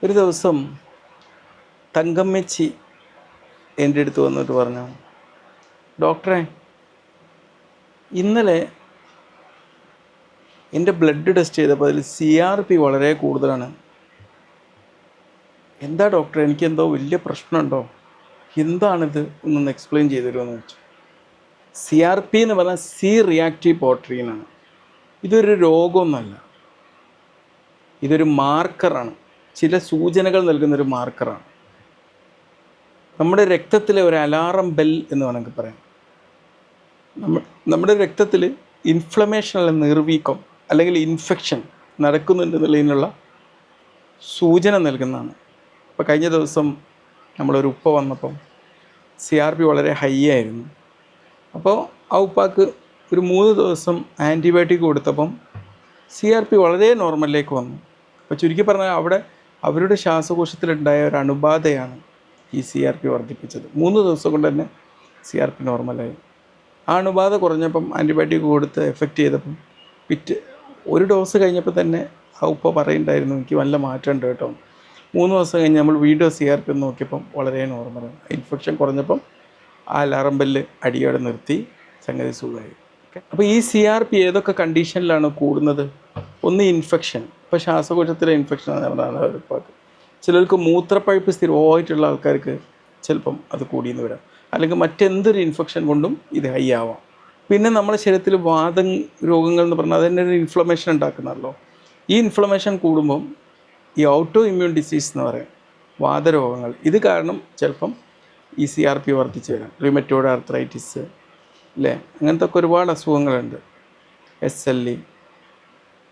ഒരു ദിവസം തങ്കമ്മച്ചി എൻ്റെ അടുത്ത് വന്നിട്ട് പറഞ്ഞു, ഡോക്ടറെ, ഇന്നലെ എൻ്റെ ബ്ലഡ് ടെസ്റ്റ് ചെയ്തപ്പോൾ അതിൽ CRP വളരെ കൂടുതലാണ്. എന്താ ഡോക്ടറെ, എനിക്കെന്തോ വലിയ പ്രശ്നമുണ്ടോ, എന്താണിത്, ഒന്നൊന്ന് എക്സ്പ്ലെയിൻ ചെയ്തു തരുമെന്ന് ചോദിച്ചു. CRP എന്ന് പറഞ്ഞാൽ റിയാക്റ്റീവ് പ്രോട്ടീൻ ആണ്. ഇതൊരു രോഗമൊന്നുമല്ല, ഇതൊരു മാർക്കറാണ്, ചില സൂചനകൾ നൽകുന്നൊരു മാർക്കറാണ്. നമ്മുടെ രക്തത്തിലെ ഒരു അലാറം ബെൽ എന്ന് വേണമെങ്കിൽ പറയാം. നമ്മുടെ രക്തത്തിൽ ഇൻഫ്ലമേഷൻ അല്ല നീർവീക്കം അല്ലെങ്കിൽ ഇൻഫെക്ഷൻ നടക്കുന്നുണ്ടെന്നുള്ളതിനുള്ള സൂചന നൽകുന്നതാണ്. ഇപ്പോൾ കഴിഞ്ഞ ദിവസം നമ്മളൊരു ഉപ്പ വന്നപ്പം CRP വളരെ ഹൈ ആയിരുന്നു. അപ്പോൾ ആ ഉപ്പാക്ക് ഒരു 3 ദിവസം ആൻറ്റിബയോട്ടിക് കൊടുത്തപ്പം CRP വളരെ നോർമലിലേക്ക് വന്നു. അപ്പോൾ ചുരുക്കി പറഞ്ഞാൽ അവരുടെ ശ്വാസകോശത്തിലുണ്ടായ ഒരു അണുബാധയാണ് ഈ CRP വർദ്ധിപ്പിച്ചത്. 3 ദിവസം കൊണ്ട് തന്നെ CRP നോർമലായി. ആ അണുബാധ കുറഞ്ഞപ്പം ആൻറ്റിബയോട്ടിക് കൊടുത്ത് എഫക്റ്റ് ചെയ്തപ്പം ഒരു ഡോസ് കഴിഞ്ഞപ്പോൾ തന്നെ ആ ഉപ്പ പറയുണ്ടായിരുന്നു, എനിക്ക് നല്ല മാറ്റമുണ്ട് കേട്ടോ. 3 ദിവസം കഴിഞ്ഞ് നമ്മൾ വീണ്ടും CRP നോക്കിയപ്പം വളരെ നോർമലാണ്. ഇൻഫെക്ഷൻ കുറഞ്ഞപ്പം ആ അലാറം ബെല്ല് അടിയോടെ നിർത്തി, സംഗതി സുഖമായി. അപ്പോൾ ഈ CRP ഏതൊക്കെ കണ്ടീഷനിലാണ് കൂടുന്നത്? ഒന്ന് ഇൻഫെക്ഷൻ. ഇപ്പോൾ ശ്വാസകോശത്തിലെ ഇൻഫെക്ഷൻ എന്ന് പറഞ്ഞാൽ ഒരു ഉപ്പാക്ക്, ചിലർക്ക് മൂത്രപ്പഴുപ്പ് സ്ഥിരമായിട്ടുള്ള ആൾക്കാർക്ക് ചിലപ്പം അത് കൂടിയെന്ന് വരാം, അല്ലെങ്കിൽ മറ്റെന്തൊരു ഇൻഫെക്ഷൻ കൊണ്ടും ഇത് ഹൈ ആവാം. പിന്നെ നമ്മുടെ ശരീരത്തിൽ വാതം രോഗങ്ങൾ എന്ന് പറഞ്ഞാൽ അതിൻ്റെ ഒരു ഇൻഫ്ലമേഷൻ ഉണ്ടാക്കുന്നതല്ലോ. ഈ ഇൻഫ്ലമേഷൻ കൂടുമ്പം ഈ ഓട്ടോ ഇമ്മ്യൂൺ ഡിസീസ് എന്ന് പറയും, വാതരോഗങ്ങൾ, ഇത് കാരണം ചിലപ്പം ഈ CRP വർദ്ധിച്ച് വരാം. റിമറ്റോയ്ഡ് ആർത്രൈറ്റിസ് അല്ലേ, അങ്ങനത്തെ ഒക്കെ ഒരുപാട് അസുഖങ്ങളുണ്ട്. SLE,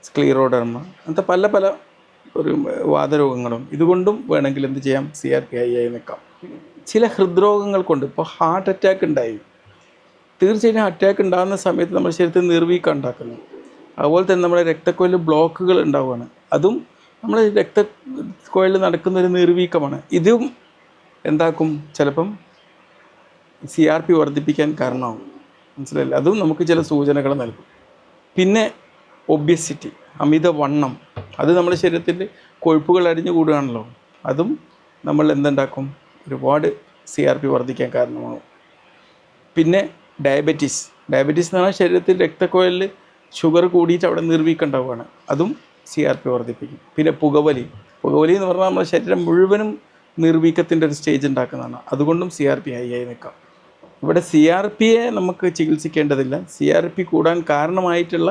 സ്ക്ലീറോഡെർമ, അങ്ങനത്തെ പല ഒരു വാതരോഗങ്ങളും ഇതുകൊണ്ടും വേണമെങ്കിൽ എന്ത് ചെയ്യാം, CRP ഹൈ ആയി നിൽക്കാം. ചില ഹൃദ്രോഗങ്ങൾ കൊണ്ട്, ഇപ്പോൾ ഹാർട്ട് അറ്റാക്ക് ഉണ്ടായി, തീർച്ചയായിട്ടും അറ്റാക്ക് ഉണ്ടാകുന്ന സമയത്ത് നമ്മുടെ ശരീരത്തിൽ നീർവീക്കം ഉണ്ടാക്കുന്നു. അതുപോലെ തന്നെ നമ്മുടെ രക്തക്കുഴലിൽ ബ്ലോക്കുകൾ ഉണ്ടാവുകയാണ്, അതും നമ്മുടെ രക്തക്കുഴലിൽ നടക്കുന്നൊരു നീർവീക്കമാണ്. ഇതും എന്താക്കും, ചിലപ്പം CRP വർദ്ധിപ്പിക്കാൻ കാരണമാവും. മനസ്സിലായില്ല, അതും നമുക്ക് ചില സൂചനകൾ നൽകും. പിന്നെ ഒബേസിറ്റി, അമിതവണ്ണം, അത് നമ്മുടെ ശരീരത്തിൽ കൊഴുപ്പുകൾ അടിഞ്ഞു കൂടുകയാണല്ലോ, അതും നമ്മൾ എന്തുണ്ടാക്കും, ഒരുപാട് CRP വർദ്ധിക്കാൻ കാരണമാകും. പിന്നെ ഡയബറ്റീസ് എന്ന് പറഞ്ഞാൽ ശരീരത്തിൽ രക്തക്കുഴലിൽ ഷുഗർ കൂടിയിട്ട് അവിടെ നീർവീക്കം ഉണ്ടാവുകയാണ്, അതും CRP വർദ്ധിപ്പിക്കും. പിന്നെ പുകവലി എന്ന് പറഞ്ഞാൽ നമ്മുടെ ശരീരം മുഴുവനും നീർവീക്കത്തിൻ്റെ ഒരു സ്റ്റേജ് ഉണ്ടാക്കുന്നതാണ്, അതുകൊണ്ടും CRP ഹൈ ആയി നിൽക്കാം. ഇവിടെ CRPയെ നമുക്ക് ചികിത്സിക്കേണ്ടതില്ല, CRP കൂടാൻ കാരണമായിട്ടുള്ള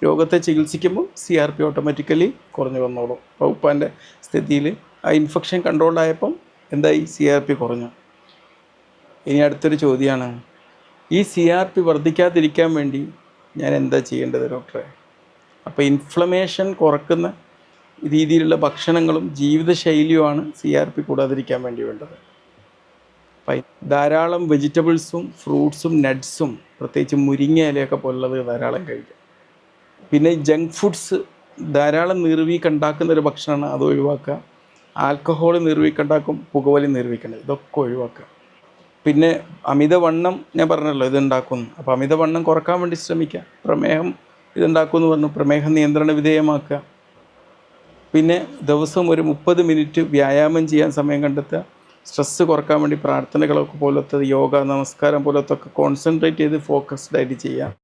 രോഗത്തെ ചികിത്സിക്കുമ്പോൾ CRP ഓട്ടോമാറ്റിക്കലി കുറഞ്ഞു വന്നോളും. അപ്പോൾ ഉപ്പാൻ്റെ സ്ഥിതിയിൽ ആ ഇൻഫെക്ഷൻ കൺട്രോളായപ്പം എന്തായി, CRP കുറഞ്ഞു. ഇനി അടുത്തൊരു ചോദ്യമാണ്, ഈ CRP വർദ്ധിക്കാതിരിക്കാൻ വേണ്ടി ഞാൻ എന്താ ചെയ്യേണ്ടത് ഡോക്ടറെ? അപ്പോൾ ഇൻഫ്ലമേഷൻ കുറക്കുന്ന രീതിയിലുള്ള ഭക്ഷണങ്ങളും ജീവിതശൈലിയുമാണ് CRP കൂടാതിരിക്കാൻ വേണ്ടി വേണ്ടത്. ധാരാളം വെജിറ്റബിൾസും ഫ്രൂട്ട്സും നട്ട്സും, പ്രത്യേകിച്ച് മുരിങ്ങ ഇലയൊക്കെ പോലുള്ളത് ധാരാളം കഴിക്കുക. പിന്നെ ജങ്ക് ഫുഡ്സ് ധാരാളം നീർവീക്കം ഉണ്ടാക്കുന്ന ഒരു ഭക്ഷണമാണ്, അത് ഒഴിവാക്കുക. ആൽക്കഹോൾ നീർവീക്കം ഉണ്ടാക്കും, പുകവലി നീർവീക്കുണ്ട്, ഇതൊക്കെ ഒഴിവാക്കുക. പിന്നെ അമിതവണ്ണം ഞാൻ പറഞ്ഞല്ലോ ഇതുണ്ടാക്കുന്നു, അപ്പോൾ അമിതവണ്ണം കുറക്കാൻ വേണ്ടി ശ്രമിക്കുക. പ്രമേഹം ഇതുണ്ടാക്കുമെന്ന് പറഞ്ഞു, പ്രമേഹം നിയന്ത്രണ വിധേയമാക്കുക. പിന്നെ ദിവസം ഒരു 30 മിനിറ്റ് വ്യായാമം ചെയ്യാൻ സമയം കണ്ടെത്തുക. സ്ട്രെസ്സ് കുറക്കാൻ വേണ്ടി പ്രാർത്ഥനകളൊക്കെ പോലത്തെ, യോഗ, നമസ്കാരം പോലത്തെ ഒക്കെ കോൺസെൻട്രേറ്റ് ചെയ്ത് ഫോക്കസ്ഡ് ആയിട്ട് ചെയ്യുക.